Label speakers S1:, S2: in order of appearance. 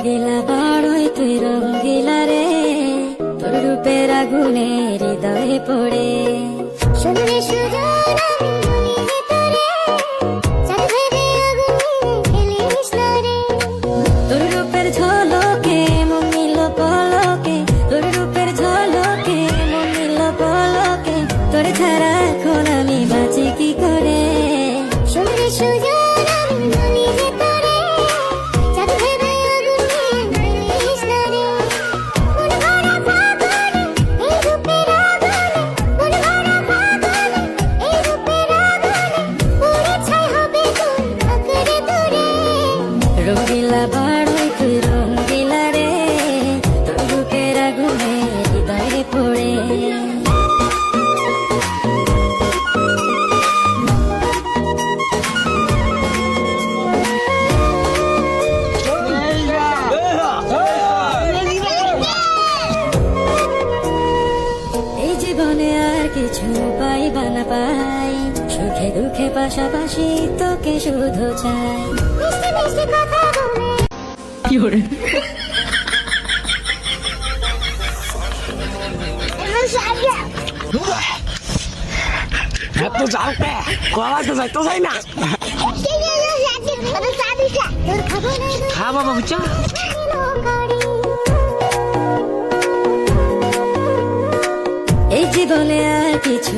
S1: রঙ্গিলা বড়ই তুই রঙ্গিলা রে, তোর রূপের আগুনে হৃদয়ে পড়ে।
S2: শুনলে সুজন আমি বলি যে তোরে, চাঁদ ভেবে আগুনে খেলিস না রে।
S1: তোর রূপের ঝলকে মন নিল পলকে, তোর রূপের ঝলকে মন নিল পলকে, তোর ছাড়া এখন আমি বাঁচি কি করে।
S2: শুনলে সুজন আমি বলি যে তোরে, চাঁদ ভেবে আগুনে খেলিস না রে। মন ভরা ফাগুনে এই রূপের আগুনে, মন ভরা ফাগুনে এই রূপের আগুনে, পুড়ে ছাই হবে তোর আঁকড়ে ধরে।
S1: রঙ্গিলা বড়ই তুই রঙ্গিলা রে, তোর রূপের আগুনে হৃদয়ে পড়ে। এই জীবনে আর কিছু পাইবা না পাই, সুখে দুঃখে পাশাপাশি তোকে শুধু চাই।
S2: মিষ্টি মিষ্টি কথা বলে
S3: এত জালতে কলাতে যাইতো যাই না। খা বাবা বুঝছো।
S1: এই জীবনে আর কিছু